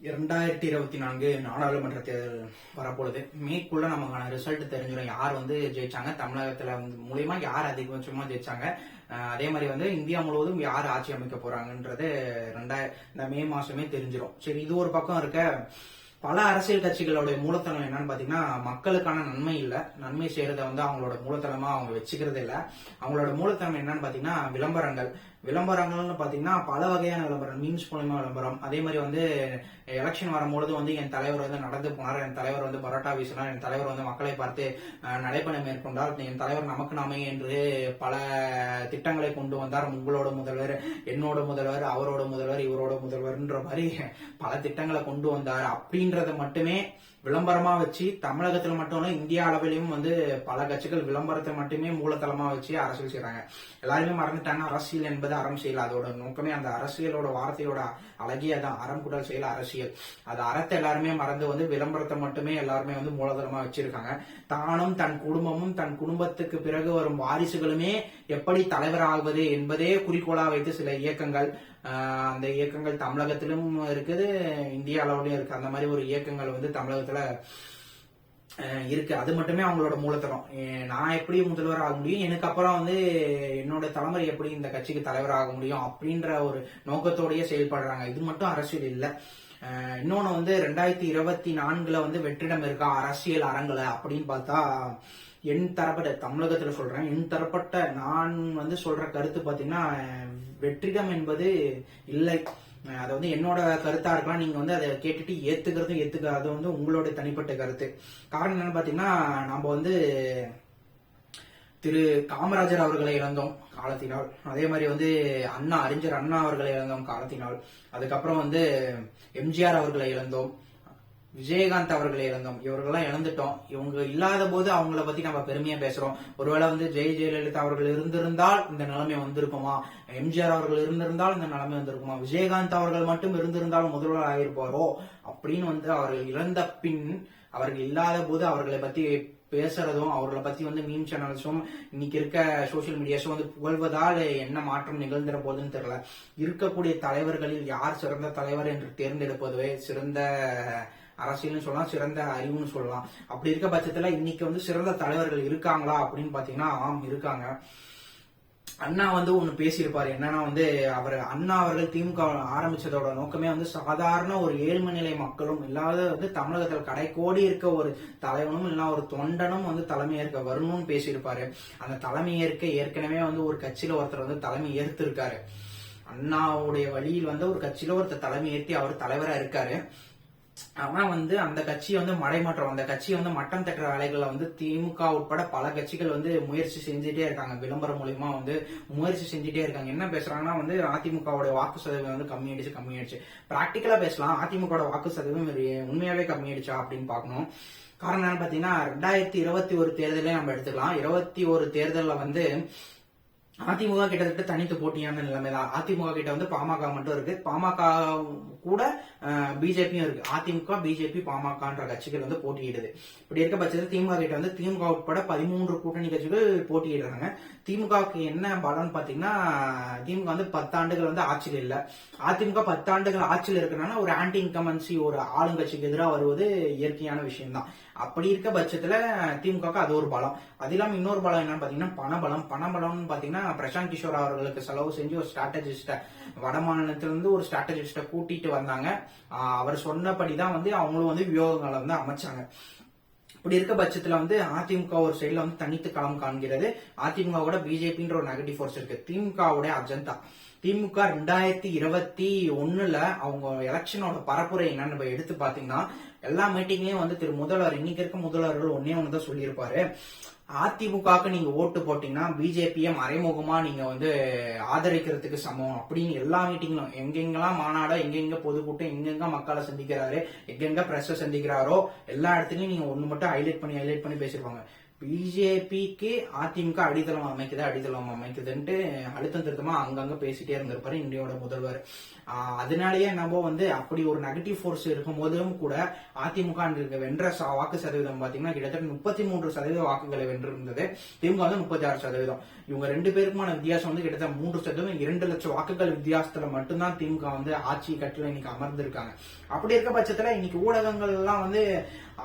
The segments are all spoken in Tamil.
2024 நாடாளுமன்ற தேர்தல் வரப்போகுது. மேக்குள்ள நமக்கான ரிசல்ட் தெரிஞ்சிடும். யார் ஜெயிச்சாங்க, தமிழகத்துல மூலியமா யார் அதிகபட்சமா ஜெயிச்சாங்க, அதே மாதிரி இந்தியா முழுவதும் யார் ஆட்சி அமைக்க போறாங்கன்றது இந்த மே மாசமே தெரிஞ்சிடும். சரி, இது ஒரு பக்கம் இருக்க. பல அரசியல் கட்சிகளோட மூலத்தனம் என்னன்னு பாத்தீங்கன்னா, மக்களுக்கான நன்மை இல்ல, நன்மை செய்யறத அவங்களோட மூலத்தனமா அவங்க வச்சுக்கிறது இல்ல. அவங்களோட மூலத்தனம் என்னன்னு பாத்தீங்கன்னா விளம்பரங்கள்னு பாத்தீங்கன்னா பல வகையான விளம்பரம், மீம்ஸ் மூலமா விளம்பரம். அதே மாதிரி எலெக்ஷன் வரும்பொழுது என் தலைவர் நடந்து போனார், என் தலைவர் பரோட்டா வீசினார், என் தலைவர் மக்களை பார்த்து நடைபயணம் மேற்கொண்டால், என் தலைவர் நமக்கு நாமே என்று பல திட்டங்களை கொண்டு வந்தார். உங்களோட முதல்வர், என்னோட முதல்வர், அவரோட முதல்வர், இவரோட முதல்வர்ன்ற மாதிரி பல திட்டங்களை கொண்டு வந்தார் அப்படின்றத மட்டுமே விளம்பரமா வச்சு, தமிழகத்துல மட்டும் இல்ல இந்தியா அளவிலையும் பல கட்சிகள் விளம்பரத்தை மட்டுமே மூலதனமா வச்சு அரசியல் செய்யறாங்க. எல்லாருமே மறந்துட்டாங்க, அரசியல் என்பது அறம் செயல். அதோட நோக்கமே அந்த அரசியலோட வார்த்தையோட அழகிய தான், அறம் குடல் செயல் அரசியல். அது அறத்தை எல்லாருமே மறந்து விளம்பரத்தை மட்டுமே எல்லாருமே மூலதனமா வச்சிருக்காங்க. தானும் தன் குடும்பமும் தன் குடும்பத்துக்கு பிறகு வரும் வாரிசுகளுமே எப்படி தலைவர் ஆகுவது என்பதே குறிக்கோளா வைத்து சில இயக்கங்கள், அந்த இயக்கங்கள் தமிழகத்திலும் இருக்குது, இந்திய அளவுலயும் இருக்கு. அந்த மாதிரி ஒரு இயக்கங்கள் தமிழகத்துல இருக்கு. அது மட்டுமே அவங்களோட மூலத்தனம். நான் எப்படி முதல்வர் ஆக முடியும், எனக்கு அப்புறம் என்னோட தலைமுறை எப்படி இந்த கட்சிக்கு தலைவர் ஆக முடியும் அப்படின்ற ஒரு நோக்கத்தோடய செயல்படுறாங்க. இது மட்டும் அரசியல் இல்ல. இன்னொன்னு 2024 வெற்றிடம் இருக்கா அரசியல் அரங்குல அப்படின்னு பார்த்தா, என் தரப்பட்ட தமிழகத்துல சொல்றேன், என் தரப்பட்ட நான் சொல்ற கருத்து பாத்தீங்கன்னா, வெற்றிடம் என்பது இல்லை. அது என்னோட கருத்தா இருக்கலாம். நீங்க அதை கேட்டுட்டு ஏத்துக்கிறதும் ஏத்துக்காது உங்களோட தனிப்பட்ட கருத்து. காரணம் என்னன்னு பாத்தீங்கன்னா, நம்ம திரு காமராஜர் அவர்களை இழந்தோம் காலத்தினால். அதே மாதிரி அறிஞர் அண்ணா அவர்களை இழந்தோம் காலத்தினால். அதுக்கப்புறம் எம்ஜிஆர் அவர்களை இழந்தோம், விஜயகாந்த் அவர்களை இழந்தோம். இவர்களெல்லாம் இழந்துட்டோம். இவங்க இல்லாத போது அவங்கள பத்தி நம்ம பெருமையா பேசுறோம். ஒருவேளை ஜெயலலிதா அவர்கள் இருந்திருந்தால் இந்த நிலைமை வந்திருக்குமா, எம்ஜிஆர் அவர்கள் இருந்திருந்தால் இந்த நிலைமை வந்திருக்குமா, விஜயகாந்த் அவர்கள் மட்டும் இருந்திருந்தால் முதல்வர் ஆகிருப்பாரோ அப்படின்னு அவர்கள் இழந்த பின், அவர்கள் இல்லாத போது அவர்களை பத்தி பேசுறதும், அவர்களை பத்தி மீம் சேனல்ஸும் இன்னைக்கு இருக்க சோசியல் மீடியாஸும் புகழ்வதால் என்ன மாற்றம் நிகழ்ந்துற போதுன்னு தெரியல. இருக்கக்கூடிய தலைவர்களில் யார் சிறந்த தலைவர் என்று தேர்ந்தெடுப்பதுவே சிறந்த அரசியல்னு சொல்லலாம், சிறந்த அறிவுன்னு சொல்லலாம். அப்படி இருக்க பட்சத்துல இன்னைக்கு சிறந்த தலைவர்கள் இருக்காங்களா அப்படின்னு பாத்தீங்கன்னா, ஆம் இருக்காங்க. அண்ணா ஒண்ணு பேசியிருப்பாரு. என்னன்னா அவர் அண்ணா அவர்கள் திமுக ஆரம்பிச்சதோட நோக்கமே சாதாரண ஒரு ஏழ்மை நிலை மக்களும் இல்லாத தமிழகத்தில் கடைக்கோடி இருக்க ஒரு தலைவனும் இல்ல ஒரு தொண்டனும் தலைமை ஏற்க வரணும்னு பேசியிருப்பாரு. அந்த தலைமை ஏற்க ஏற்கனவே ஒரு கட்சியில ஒருத்தர் தலைமை ஏற்றிருக்காரு. அண்ணாவுடைய வழியில் ஒரு கட்சியில ஒருத்தர் தலைமை ஏற்றி அவர் தலைவரா இருக்காரு. ஆனா அந்த கட்சி மடைமாற்றம், அந்த கட்சி மட்டம் தட்டுற வேலைகளை திமுக உட்பட பல கட்சிகள் முயற்சி செஞ்சுட்டே இருக்காங்க. விளம்பரம் மூலியமா முயற்சி செஞ்சுட்டே இருக்காங்க. என்ன பேசுறாங்கன்னா, அதிமுகவோட வாக்கு சதவீதம் கம்மியாயிடுச்சு. பிராக்டிக்கலா பேசலாம், அதிமுக வாக்கு சதவீதம் உண்மையாவே கம்மியாயிடுச்சா அப்படின்னு பாக்கணும். காரணம் என்னன்னு பாத்தீங்கன்னா, 2021 தேர்தலே நம்ம எடுத்துக்கலாம். 21 தேர்தல்ல அதிமுக கிட்டத்தட்ட தனித்து போட்டியான நிலைமைதான். அதிமுக கிட்ட பாமக மட்டும் இருக்கு, பாமக கூட பிஜேபியும் இருக்கு. அதிமுக, பிஜேபி, பாமகன்ற கட்சிகள் போட்டியிடுது. இப்படி இருக்க பட்சத்தில் திமுக கிட்ட திமுக உட்பட 13 கூட்டணி கட்சிகள் போட்டியிடுறாங்க. திமுகவுக்கு என்ன பலன் பாத்தீங்கன்னா, திமுக 10 ஆண்டுகள் ஆட்சியில் இல்ல. அதிமுக 10 ஆண்டுகள் ஆட்சியில் இருக்கிறனால ஒரு ஆன்டி இன்கமன்சி, ஒரு ஆளுங்கட்சிக்கு எதிராக வருவது இயற்கையான விஷயம் தான். அப்படி இருக்க பட்சத்துல திமுக அது ஒரு பலம். அது இல்லாம இன்னொரு பலம் என்னன்னு பாத்தீங்கன்னா பணபலம். பணபலம்னு பாத்தீங்கன்னா, பிரசாந்த் கிஷோர் அவர்களுக்கு செலவு செஞ்சு ஒரு ஸ்ட்ராட்டஜிஸ்ட, வட மாநிலத்திலிருந்து ஒரு ஸ்ட்ராட்டஜிஸ்ட கூட்டிட்டு வந்தாங்க. அவர் சொன்னபடிதான் அவங்களும் வியூகங்களை அமைச்சாங்க. இப்படி இருக்க பட்சத்துல அதிமுக ஒரு சைடுல தனித்து களம் காண்கிறது. அதிமுக பிஜேபின்ற ஒரு நெகட்டிவ் ஃபோர்ஸ் இருக்கு. திமுகவுடைய அஜெண்டா, திமுக 2021 அவங்க எலெக்ஷனோட பரப்புரை என்னன்னு நம்ம எடுத்து பாத்தீங்கன்னா, எல்லா மீட்டிங்லயும் திரு முதல்வர், இன்னைக்கு இருக்க முதல்வர்கள் ஒன்னேதான் சொல்லியிருப்பாரு, அதிமுகவுக்கு நீங்க ஓட்டு போட்டீங்கன்னா பிஜேபியை மறைமுகமா நீங்க ஆதரிக்கிறதுக்கு சமம் அப்படின்னு எல்லா மீட்டிங்களும், எங்கெங்கெல்லாம் மாநாடோ, எங்கெங்க பொதுக்கூட்டம், எங்கெங்க மக்களை சந்திக்கிறாரு, எங்கெங்க பிரஸ் சந்திக்கிறாரோ எல்லா இடத்துலயும் நீங்க ஒண்ணு மட்டும் ஹைலைட் பண்ணி பேசிருப்பாங்க, பிஜேபிக்கு அதிமுக அடித்தளம் அமைக்குதுன்ட்டு அழுத்தம் திருத்தமா அங்கங்க பேசிட்டே இருந்திருப்பாரு இந்தியாவோட முதல்வர். அதனாலயே நம்ம வந்து அப்படி ஒரு நெகட்டிவ் ஃபோர்ஸ் இருக்கும் போதும் கூட அதிமுக வென்ற வாக்கு சதவீதம் பாத்தீங்கன்னா கிட்டத்தட்ட 33% வாக்குகளை வென்றிருந்தது. திமுக வந்து 36%. இவங்க 2 பேருக்குமான வித்தியாசம் வந்து கிட்டத்தட்ட 3%, 2 லட்சம் வாக்குகள் வித்தியாசத்துல மட்டும்தான் திமுக வந்து ஆட்சி கட்டில இன்னைக்கு அமர்ந்திருக்காங்க. அப்படி இருக்க பட்சத்துல இன்னைக்கு ஊடகங்கள் எல்லாம் வந்து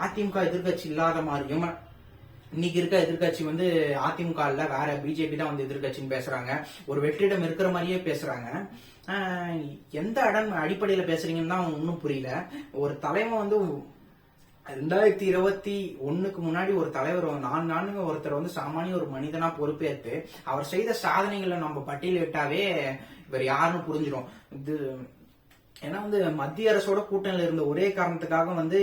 அதிமுக எதிர்கட்சி இல்லாத மாதிரியும், இன்னைக்கு இருக்க எதிர்கட்சி வந்து அதிமுக இல்ல வேற பிஜேபி தான் வந்து எதிர்கட்சின்னு பேசுறாங்க. ஒரு வெற்றிடம் இருக்கிற மாதிரியே பேசுறாங்க. எந்த அடிப்படையில பேசுறீங்கன்னு தான் ஒன்னும் புரியல. ஒரு தலைமை வந்து 2021 முன்னாடி ஒரு தலைவர் 4 நாளுங்க ஒருத்தர் வந்து சாமானிய ஒரு மனிதனா பொறுப்பேற்று அவர் செய்த சாதனைகளை நம்ம பட்டியலிட்டாவே இவர் யாருன்னு புரிஞ்சிடும். இது ஏன்னா வந்து மத்திய அரசோட கூட்டணியில இருந்த ஒரே காரணத்துக்காக வந்து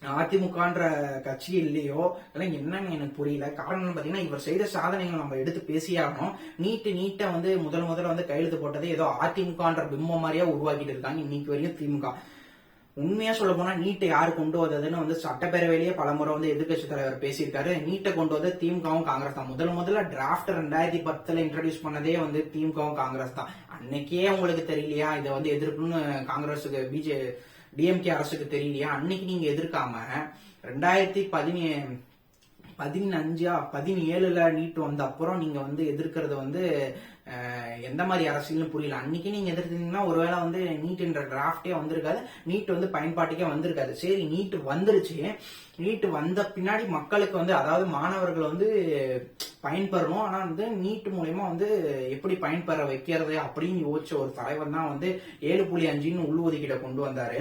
அதிமுகன்ற கட்சி இல்லையோ இதெல்லாம் என்னன்னு எனக்கு புரியல. காரணம் பாத்தீங்கன்னா இவர் செய்த சாதனைகள் நம்ம எடுத்து பேசியாகணும். நீட்டை வந்து முதல்ல வந்து கையெழுத்து போட்டது ஏதோ அதிமுகன்ற பிம்பம் மாதிரியா உருவாக்கிட்டு இருக்காங்க இன்னைக்கு வரையும் திமுக. உண்மையா சொல்ல போனா நீட்டை யாரு கொண்டு வந்ததுன்னு வந்து சட்டப்பேரவையிலேயே பலமுறை வந்து எதிர்கட்சி தலைவர் பேசியிருக்காரு. நீட்டை கொண்டு வந்து திமுகவும் காங்கிரஸ் தான். முதல்ல டிராப்ட் 2010 இன்ட்ரோடியூஸ் பண்ணதே வந்து திமுகவும் காங்கிரஸ் தான். அன்னைக்கே உங்களுக்கு தெரியலையா இதை வந்து எதிர்ப்புன்னு காங்கிரஸுக்கு டிஎம்கே அரசுக்கு தெரியலையா? அன்னைக்கு நீங்க எதிர்க்காம 2017 நீட் வந்த அப்புறம் நீங்க வந்து எதிர்க்கிறது வந்து எந்த மாதிரி அரசியல்னு புரியல. அன்னைக்கு நீங்க எதிர்த்தீங்கன்னா ஒருவேளை வந்து நீட்ன்ற டிராப்டே வந்திருக்காது, நீட் வந்து பயன்பாட்டுக்கே வந்திருக்காது. சரி நீட் வந்துருச்சு, நீட் வந்த பின்னாடி மக்களுக்கு வந்து அதாவது மாணவர்கள் வந்து பயன்பெறணும், ஆனா வந்து நீட் மூலயமா வந்து எப்படி பயன்பெற வைக்கிறது அப்படின்னு யோசிச்ச ஒரு தலைவர் தான் வந்து 7.5 உள்ஒதுக்கீடை கொண்டு வந்தாரு.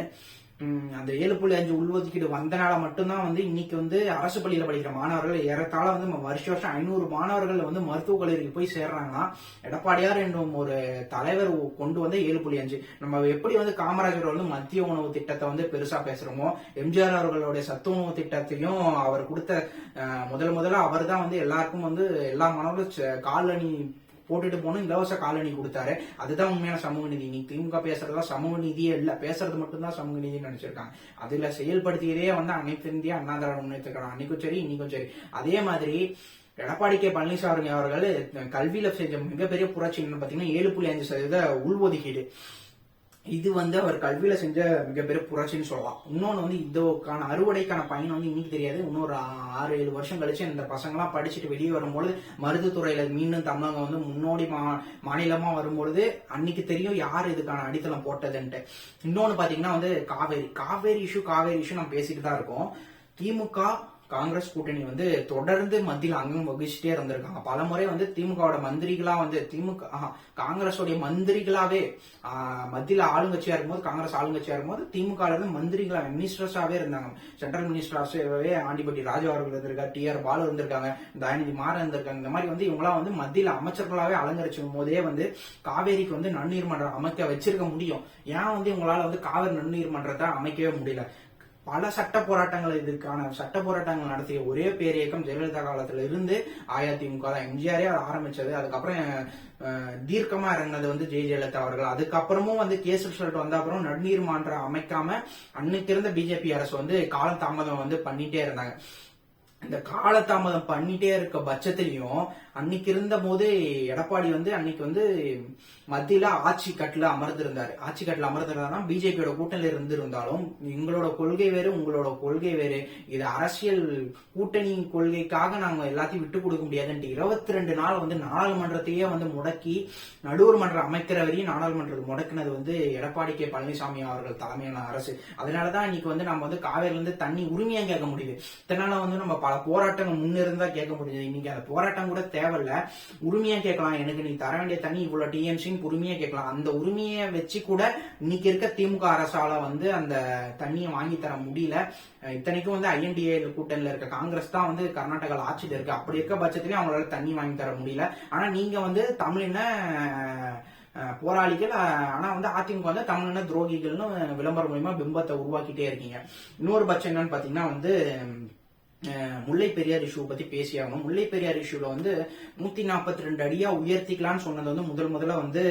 அந்த 7.5 உள்ஒதுக்கீடு வந்தனால மட்டும்தான் வந்து இன்னைக்கு வந்து அரசு பள்ளியில படிக்கிற மாணவர்கள் ஏறத்தாழ வந்து வருஷம் 500 மாணவர்கள் வந்து மருத்துவக் கல்லூரிக்கு போய் சேர்றாங்கன்னா எடப்பாடியார் என்னும் ஒரு தலைவர் கொண்டு வந்து 7.5. நம்ம எப்படி வந்து காமராஜர் வந்து மத்திய உணவு திட்டத்தை வந்து பெருசா பேசுறோமோ, எம்ஜிஆர் அவர்களுடைய சத்து உணவு திட்டத்தையும் அவர் கொடுத்த முதல்ல அவர் தான் வந்து எல்லாருக்கும் வந்து எல்லா மாணவர்களும் காலணி போட்டுட்டு போகணும் இலவச காலணி கொடுத்தாரு. அதுதான் உண்மையான சமூக நீதி. நீ திமுக பேசுறதுலாம் சமூக நீதியே இல்ல, பேசுறது மட்டும்தான் சமூக நீதினு நினைச்சிருக்காங்க. அதுல செயல்படுத்தியதே வந்து அனைத்து இந்திய அண்ணா திராவிட முன்னேற்ற கழகம் அன்னைக்கும் சரி இன்னைக்கும் சரி. அதே மாதிரி எடப்பாடி கே பழனிசாமி அவர்கள் கல்வியில செஞ்ச மிகப்பெரிய புரட்சி என்னன்னு பாத்தீங்கன்னா 7.5% உள்ஒதுக்கீடு. இது வந்து அவர் கல்வியில செஞ்ச மிகப்பெரிய புரட்சின்னு சொல்லலாம். இன்னொன்னு வந்து இதுக்கான அறுவடைக்கான பயன் வந்து இன்னைக்கு தெரியாது. இன்னொரு 6-7 வருஷம் கழிச்சு இந்த பசங்க எல்லாம் படிச்சுட்டு வெளியே வரும்பொழுது மருத்துவத்துறையில மீண்டும் தமிழகம் வந்து முன்னோடி மாநிலமா வரும்பொழுது அன்னைக்கு தெரியும் யார் இதுக்கான அடித்தளம் போட்டதுன்ட்டு. இன்னொன்னு பாத்தீங்கன்னா வந்து காவேரி இஷ்யூ நம்ம பேசிட்டு தான் இருக்கோம். திமுக காங்கிரஸ் கூட்டணி வந்து தொடர்ந்து மத்தியில் அங்கம் வகிச்சுட்டே இருந்திருக்காங்க. பல முறை வந்து திமுகவோட மந்திரிகளா வந்து காங்கிரஸோடைய மந்திரிகளாவே மத்தியில ஆளுங்கட்சியா இருக்கும்போது, காங்கிரஸ் ஆளுங்கட்சியா இருக்கும்போது திமுக இருந்து மந்திரிகளா மினிஸ்டர்ஸாவே இருந்தாங்க. சென்ட்ரல் மினிஸ்டர்ஸாவே ஆண்டிபட்டி ராஜா அவர்கள் இருந்திருக்காரு, TR பாலு இருந்திருக்காங்க, தயாநிதி மாறன் இருந்திருக்காங்க. இந்த மாதிரி வந்து இவங்களாம் வந்து மத்தியில அமைச்சர்களாவே அலங்கரிச்சும் போதே வந்து காவேரிக்கு வந்து நன்னீர் மன்றம் அமைக்க வச்சிருக்க முடியும். ஏன் வந்து இவங்களால வந்து காவிரி நன்னீர் மன்றத்தை அமைக்கவே முடியல? பல சட்ட போராட்டங்கள் நடத்திய ஒரே பேரியக்கம் ஜெயலலிதா காலத்துல இருந்து அதிமுக தான். எம்ஜிஆரே ஆரம்பிச்சது. அதுக்கப்புறம் தீர்க்கமா இறங்கினது வந்து ஜெயலலிதா அவர்கள். அதுக்கப்புறமும் வந்து கேஸ் ரிசல்ட் வந்த அப்புறம் நன்னீர் மன்றம் அமைக்காம அன்னைக்கு இருந்த பிஜேபி அரசு வந்து காலதாமதம் வந்து பண்ணிட்டே இருந்தாங்க. இந்த காலதாமதம் பண்ணிட்டே இருக்க பட்சத்திலையும் அன்னைக்கு இருந்த போது எடப்பாடி வந்து அன்னைக்கு வந்து மத்தியில ஆட்சி கட்டில அமர்ந்திருந்தாருன்னா பிஜேபியோட கூட்டணியில இருந்திருந்தாலும் எங்களோட கொள்கை வேறு உங்களோட கொள்கை வேறு, இது அரசியல் கூட்டணி கொள்கைக்காக நாங்க எல்லாத்தையும் விட்டு கொடுக்க முடியாதுன்ட்டு 22 நாள் வந்து நாடாளுமன்றத்தையே வந்து முடக்கி நடுவர் மன்றம் அமைக்கிற வரையும் நாடாளுமன்றத்தை முடக்கினது வந்து எடப்பாடி கே பழனிசாமி அவர்கள் தலைமையான அரசு. அதனாலதான் இன்னைக்கு வந்து நம்ம வந்து காவேரியில இருந்து தண்ணி உரிமையா கேட்க முடியுது. இதனால வந்து நம்ம பல போராட்டங்கள் முன்னிருந்தா கேட்க முடியுது. இன்னைக்கு அந்த போராட்டம் கூட தேவையில்ல, உரிமையா கேட்கலாம். எனக்கு நீ தர வேண்டிய தண்ணி இவ்வளவு டிஎம்சி உரிமையா கேட்கலாம். அந்த உரிமையை வச்சு கூட இன்னைக்கு இருக்க திமுக அரசால வந்து அந்த தண்ணியை வாங்கி தர முடியல. இத்தனைக்கும் வந்து INDA கூட்டணியில இருக்க காங்கிரஸ் தான் வந்து கர்நாடகாவில் ஆட்சியில இருக்கு. அப்படி இருக்க பட்சத்திலேயே அவங்களால தண்ணி வாங்கி தர முடியல. ஆனா நீங்க வந்து தமிழின போராளிகள், ஆனா வந்து அதிமுக வந்து தமிழின துரோகிகள்னு விளம்பரம் மூலமா பிம்பத்தை உருவாக்கிட்டே இருக்கீங்க. இன்னொரு பட்சம் என்னன்னு பாத்தீங்கன்னா வந்து முல்லை பெரியார் இஷ்யூ பத்தி பேசியாகணும். முல்லை பெரியார் இஷ்யூல வந்து 142 அடியா உயர்த்திக்கலாம்னு சொன்னது வந்து முதல்ல வந்து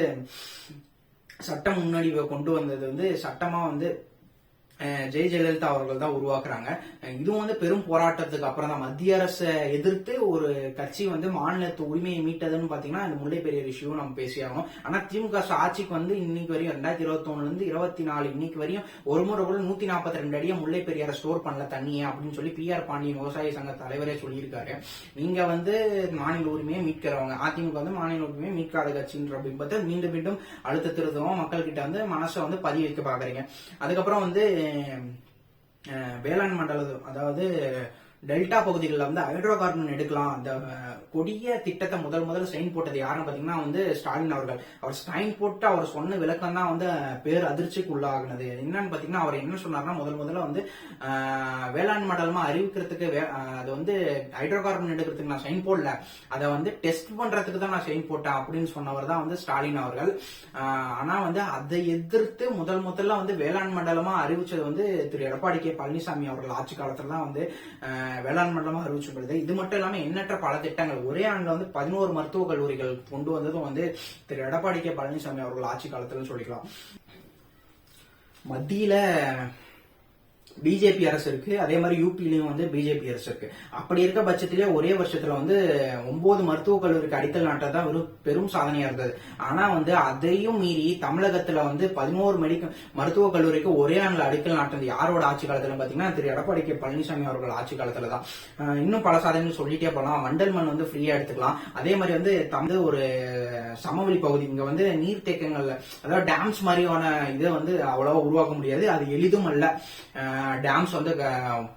சட்டம் முன்னாடி கொண்டு வந்தது வந்து சட்டமா வந்து ஜெய் ஜெயலலிதா அவர்கள் தான் உருவாக்குறாங்க. இதுவும் வந்து பெரும் போராட்டத்துக்கு அப்புறம் தான் மத்திய அரசை எதிர்த்து ஒரு கட்சி வந்து மாநிலத்து உரிமையை மீட்டதுன்னு பாத்தீங்கன்னா அந்த முல்லை பெரியார் இஷ்யூ நம்ம பேசியாகணும். ஆனா திமுக ஆட்சிக்கு வந்து இன்னைக்கு வரையும் 2021 இருந்து 24 இன்னைக்கு வரையும் ஒரு முறை கூட 142 அடியா முல்லை பெரியார ஸ்டோர் பண்ணல தண்ணியே அப்படின்னு சொல்லி PR பாண்டியன் விவசாய சங்க தலைவரே சொல்லியிருக்காரு. நீங்க வந்து மாநில உரிமையை மீட்கிறவங்க, அதிமுக வந்து மாநில உரிமையை மீட்காத கட்சின்ற பிம்பத்தை மீண்டும் மீண்டும் அழுத்த திருத்தவும் மக்கள் கிட்ட வந்து மனசை வந்து பதிய வைக்க பாக்குறீங்க. அதுக்கப்புறம் வந்து வேளாண் மண்டலம், அதாவது டெல்டா பகுதிகளில் வந்து ஹைட்ரோ கார்பன் எடுக்கலாம் அந்த கொடிய திட்டத்தை முதல் சைன் போட்டது யாருன்னு பாத்தீங்கன்னா வந்து ஸ்டாலின் அவர்கள். அவர் சைன் போட்டு அவர் சொன்ன விளக்கம் தான் வந்து பேர் அதிர்ச்சிக்கு உள்ளாகுனது. என்னன்னு பாத்தீங்கன்னா அவர் என்ன சொன்னார்னா முதல்ல வந்து வேளாண் மண்டலமா அறிவிக்கிறதுக்கு அது வந்து ஹைட்ரோ கார்பன் எடுக்கிறதுக்கு நான் சைன் போடல, அதை வந்து டெஸ்ட் பண்றதுக்கு தான் நான் சைன் போட்டேன் அப்படின்னு சொன்னவர் தான் வந்து ஸ்டாலின் அவர்கள். ஆனா வந்து அதை எதிர்த்து முதல்ல வந்து வேளாண் மண்டலமா அறிவிச்சது வந்து திரு எடப்பாடி கே பழனிசாமி அவர்கள் ஆட்சி காலத்துல தான் வந்து வேளாண் மண்டலமா அறிவிச்சப்படுது. இது மட்டும் இல்லாம எண்ணற்ற பல திட்டங்கள் ஒரே ஆண்டுல வந்து 11 மருத்துவக் கல்லூரிகள் கொண்டு வந்ததும் வந்து திரு எடப்பாடி கே பழனிசாமி அவர்கள் ஆட்சி காலத்துல சொல்லிக்கலாம். மத்தியில பிஜேபி அரசு இருக்கு, அதே மாதிரி யூபிலையும் வந்து பிஜேபி அரசு இருக்கு. அப்படி இருக்க பட்சத்திலே ஒரே வருஷத்துல வந்து 9 மருத்துவக் கல்லூரிக்கு அடிக்கல் நாட்டதான் பெரும் சாதனையா இருந்தது. ஆனா வந்து அதையும் மீறி தமிழகத்துல வந்து 11 மருத்துவக் கல்லூரிக்கு ஒரே ஆண்டுல அடிக்கல் நாட்டது யாரோட ஆட்சி காலத்துல பாத்தீங்கன்னா திரு எடப்பாடி கே பழனிசாமி அவர்கள் ஆட்சி காலத்துலதான். இன்னும் பல சாதனைகள் சொல்லிட்டே போகலாம். வண்டல் மண் வந்து ஃப்ரீயா எடுத்துக்கலாம். அதே மாதிரி வந்து தமிழ் ஒரு சமவெளி பகுதி, இங்க வந்து நீர்த்தேக்கங்கள்ல அதாவது டேம்ஸ் மாதிரியான இதை வந்து அவ்வளவா உருவாக்க முடியாது, அது எளிதும் அல்ல. டேம்ஸ் வந்து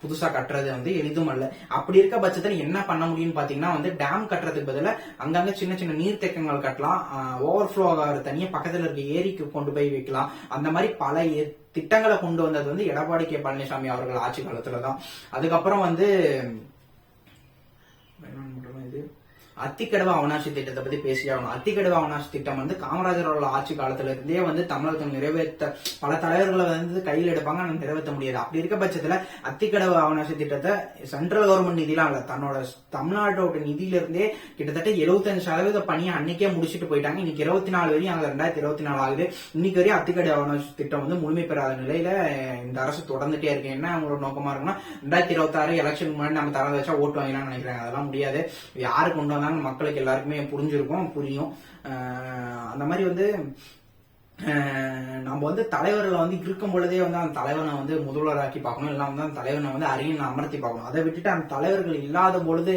புதுசா கட்டுறது வந்து எளிதும் அல்ல. அப்படி இருக்க பட்சத்தில் என்ன பண்ண முடியும்னு பாத்தீங்கன்னா வந்து டேம் கட்டுறதுக்கு பதிலா அங்கங்க சின்ன நீர்த்தேக்கங்கள் கட்டலாம். ஓவர்ஃப்ளோ ஆகிற தனியா பக்கத்துல இருக்க ஏரிக்கு கொண்டு போய் வைக்கலாம். அந்த மாதிரி பல திட்டங்களை கொண்டு வந்தது வந்து எடப்பாடி கே பழனிசாமி அவர்கள் ஆட்சி காலத்துலதான். அதுக்கப்புறம் வந்து அத்திக்கடவு அவனாசி திட்டத்தை பத்தி பேசியாகணும். அத்திக்கடவு அவனாசி திட்டம் வந்து காமராஜரோட ஆட்சி காலத்துல இருந்தே வந்து தமிழகத்தில் நிறைவேற்ற பல தலைவர்களை வந்து கையில் எடுப்பாங்க, ஆனா நிறைவேற்ற முடியாது. அப்படி இருக்க பட்சத்துல அத்திக்கடவு அவனாசி திட்டத்தை சென்ட்ரல் கவர்மெண்ட் நிதிலாம் இல்ல, தன்னோட தமிழ்நாட்டோட நிதியில இருந்தே கிட்டத்தட்ட 75% பணியை அன்னைக்கே முடிச்சுட்டு போயிட்டாங்க. இன்னைக்கு 24 வரையும் அங்க 2024 ஆகுது. இன்னைக்கு வரையும் அத்திக்கடவு அவனாசி திட்டம் வந்து முழுமை பெறாத நிலையில இந்த அரசு தொடர்ந்துட்டே இருக்கு. என்ன அவங்களோட நோக்கமா இருக்குன்னா 2026 எலெக்ஷன் முன்னாடி நம்ம தரத வச்சா ஓட்டு வாங்கலாம்னு நினைக்கிறாங்க. அதெல்லாம் முடியாது. யாரு கொண்டு வந்தாங்க மக்களுக்கு எல்லாருக்குமே புரியும். அந்த மாதிரி வந்து நம்ம வந்து தலைவர்களை வந்து இருக்கும் பொழுதே வந்து அந்த தலைவனை வந்து முதல்வராக்கி பார்க்கணும், இல்லை வந்து அந்த தலைவனை வந்து அரியணை அமர்த்தி பார்க்கணும். அதை விட்டுட்டு அந்த தலைவர்கள் இல்லாத பொழுது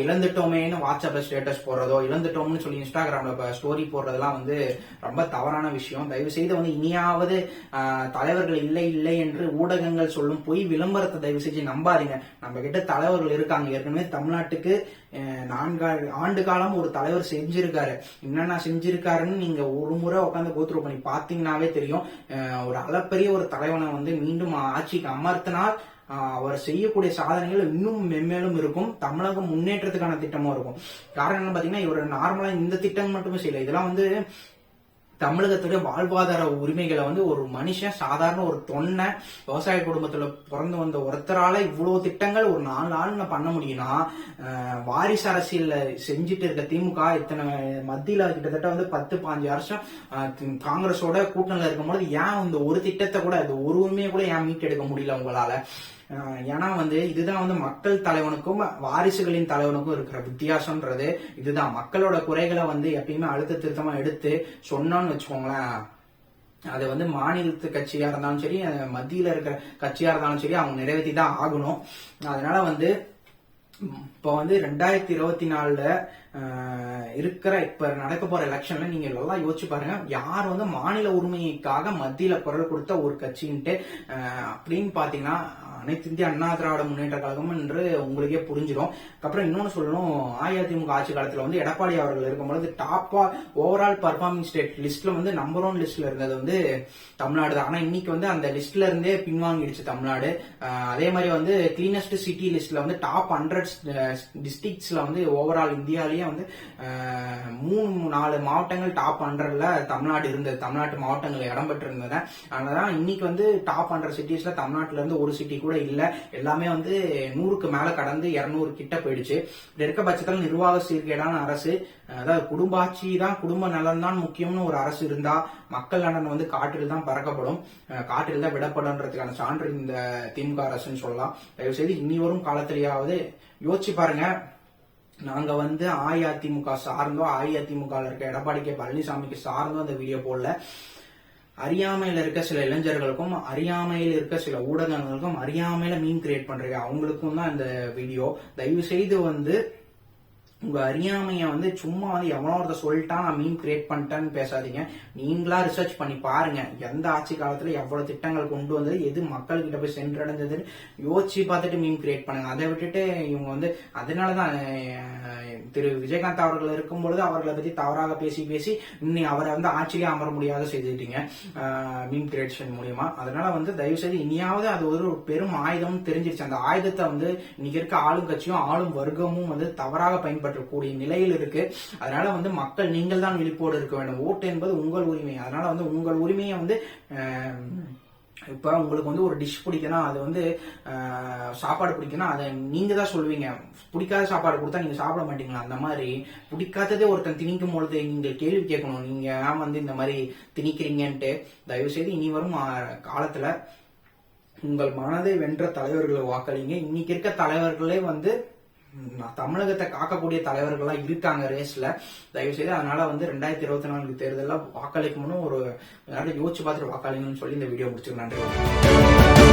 இழந்துட்டோமேன்னு வாட்ஸ்அப்ல ஸ்டேட்டஸ் போடுறதோ, இழந்துட்டோம்னு சொல்லி இன்ஸ்டாகிராம்ல ஸ்டோரி போடுறதெல்லாம் வந்து ரொம்ப தவறான விஷயம். தயவு செய்து வந்து இனியாவது தலைவர்கள் இல்லை என்று ஊடகங்கள் சொல்லும் போய் விளம்பரத்தை தயவு செஞ்சு நம்பாதீங்க. நம்ம கிட்ட தலைவர்கள் இருக்காங்க. ஏற்கனவே தமிழ்நாட்டுக்கு 4 ஆண்டு காலம் ஒரு தலைவர் செஞ்சிருக்காரு. என்னென்ன செஞ்சிருக்காருன்னு நீங்க ஒரு முறை உட்காந்து கோத்ரூ பண்ணி பாத்தீங்கன்னாவே தெரியும். ஒரு அளப்பரிய ஒரு தலைவனை வந்து மீண்டும் ஆட்சிக்கு அமர்த்தினால் அவர் செய்யக்கூடிய சாதனைகள் இன்னும் மென்மேலும் இருக்கும். தமிழகம் முன்னேற்றத்துக்கான திட்டமும் இருக்கும். காரணம் என்ன பாத்தீங்கன்னா இவர் நார்மலா இந்த திட்டம் மட்டுமே செய்யல, இதெல்லாம் வந்து தமிழகத்துடைய வாழ்வாதார உரிமைகளை வந்து ஒரு மனுஷன் சாதாரண ஒரு தொன்னை விவசாய குடும்பத்துல பிறந்து வந்த ஒருத்தரால இவ்வளவு திட்டங்கள் ஒரு 4 நாள்ல பண்ண முடியும்னா வாரிசு அரசியல்ல செஞ்சுட்டு இருக்க திமுக இத்தனை மத்தியில கிட்டத்தட்ட வந்து 10-15 வருஷம் காங்கிரஸோட கூட்டணியில இருக்கும்போது ஏன் இந்த ஒரு திட்டத்தை கூட இந்த ஒரு உரிமையை கூட ஏன் மீட்டெடுக்க முடியல உங்களால? ஏன்னா வந்து இதுதான் வந்து மக்கள் தலைவனுக்கும் வாரிசுகளின் தலைவனுக்கும் இருக்கிற வித்தியாசம்ன்றது இதுதான். மக்களோட குறைகளை வந்து எப்பயுமே அழுத்த திருத்தமா எடுத்து சொன்னோம்னு வச்சுக்கோங்களேன், அது வந்து மாநிலத்து கட்சியா இருந்தாலும் சரி, மத்தியில இருக்கிற கட்சியா இருந்தாலும் சரி, அவங்க நிறைவேற்றி தான் ஆகணும். அதனால வந்து இப்ப வந்து 2024 இருக்கிற இப்ப நடக்க போற எலெக்ஷன்ல நீங்க எல்லாம் யோசிச்சு பாருங்க, யார் வந்து மாநில உரிமைக்காக மத்தியில குரல் கொடுத்த ஒரு கட்சின்ட்டு அப்படின்னு பாத்தீங்கன்னா அனைத்து இந்திய அண்ணா திராவிட முன்னேற்ற கழகம் என்று உங்களுக்கே புரிஞ்சிடும். அப்புறம் இன்னொன்னு சொல்லணும், அஇஅதிமுக ஆட்சி காலத்துல வந்து எடப்பாடி அவர்கள் இருக்கும்பொழுது டாப்பா ஓவரால் பர்ஃபார்மிங் ஸ்டேட் லிஸ்ட்ல வந்து நம்பர் 1 லிஸ்ட்ல இருந்தது வந்து தமிழ்நாடு தான். ஆனா இன்னைக்கு வந்து அந்த லிஸ்ட்ல இருந்தே பின்வாங்கிடுச்சு தமிழ்நாடு. அதே மாதிரி வந்து கிளீனஸ்ட் சிட்டி லிஸ்ட்ல வந்து டாப் 100 டிஸ்ட்ரிக்ட்ஸ்ல வந்து ஓவரால் இந்தியாலேயே வந்து 3-4 மாவட்டங்கள் டாப் 100ல தமிழ்நாடு இருந்தது. தமிழ்நாட்டு மாவட்டங்கள் இடம் பெற்று இருந்தது. அதனாலதான் இன்னைக்கு வந்து டாப் 100 சிட்டிஸ்ல தமிழ்நாட்டுல இருந்து ஒரு சிட்டி கூட இல்ல. எல்லாமே வந்து 100க்கு மேல கடந்து 200 கிட்ட போயிடுச்சு. இப்படி இருக்க பட்சத்தில் நிர்வாக சீர்கேடான அரசு, அதாவது குடும்பாட்சி தான், குடும்ப நலன் தான் முக்கியம்னு ஒரு அரசு இருந்தா மக்கள் நலன் வந்து காற்றில் தான் பறக்கப்படும், காற்றில் தான் விடப்படும்ன்றதுக்கான சான்று இந்த திமுக அரசுன்னு சொல்லலாம். தயவு செய்து இனி வரும் காலத்திலேயாவது யோசிச்சு பாருங்க. நாங்க வந்து அஇஅதிமுக சார்ந்தோ, அஇஅதிமுக இருக்க எடப்பாடி கே பழனிசாமிக்கு சார்ந்தோ அந்த வீடியோ போடல. அறியாமையில இருக்க சில இளைஞர்களுக்கும், அறியாமையில் இருக்க சில ஊடகங்களுக்கும், அறியாமையில மீன் கிரியேட் பண்றீங்க அவங்களுக்கும் தான் இந்த வீடியோ. தயவு செய்து வந்து உங்க அறியாமைய வந்து சும்மா வந்து எவனோ ஒருத்த சொல்லிட்டான் நான் மீன் கிரியேட் பண்ணிட்டேன்னு பேசாதீங்க. நீங்களா ரிசர்ச் பண்ணி பாருங்க. எந்த ஆட்சி காலத்துல எவ்வளவு திட்டங்கள் கொண்டு வந்தது, எது மக்கள்கிட்ட போய் சென்றடைஞ்சதுன்னு யோசிச்சு பார்த்துட்டு மீன் கிரியேட் பண்ணுங்க. அதை விட்டுட்டு இவங்க வந்து அதனாலதான் திரு விஜயகாந்த் அவர்கள் இருக்கும் பொழுது அவர்களை பத்தி தவறாக பேசி இன்னும் அவரை வந்து ஆட்சியிலே அமர முடியாத செய்துட்டீங்க மீன் கிரியேஷன் மூலியமா. அதனால வந்து தயவு செய்து இனியாவது அது ஒரு பெரும் ஆயுதம் தெரிஞ்சிருச்சு. அந்த ஆயுதத்தை வந்து இன்னைக்கு இருக்க ஆளுங்கட்சியும் ஆளும் வர்க்கமும் வந்து தவறாக பயன்படுத்தக்கூடிய நிலையில் இருக்கு. அதனால வந்து மக்கள் நீங்கள் தான் விழிப்போடு இருக்க வேண்டும். ஓட்டு என்பது உங்கள் உரிமை. அதனால வந்து உங்கள் உரிமையை வந்து இப்ப உங்களுக்கு வந்து ஒரு டிஷ் பிடிக்கணும், அது வந்து சாப்பாடு பிடிக்கணும், அதை நீங்க தான் சொல்லுவீங்க. பிடிக்காத சாப்பாடு கொடுத்தா நீங்க சாப்பிட மாட்டீங்களா? அந்த மாதிரி பிடிக்காததே ஒருத்தன் திணிக்கும் பொழுது நீங்க கேள்வி கேட்கணும், நீங்க ஏன் வந்து இந்த மாதிரி திணிக்கிறீங்கன்ட்டு. தயவு செய்து இனி வரும் காலத்துல உங்கள் மனதை வென்ற தலைவர்களை வாக்களிங்க. இன்னைக்கு இருக்க தலைவர்களே வந்து தமிழகத்தை காக்கக்கூடிய தலைவர்கள்லாம் இருக்காங்க ரேஸ்ல. தயவு செய்து அதனால வந்து 2024 தேர்தலில் வாக்களிக்கணும்னு ஒரு யோசிச்சு பார்த்துட்டு வாக்களிங்கன்னு சொல்லி இந்த வீடியோ முடிச்சுக்க. நன்றி.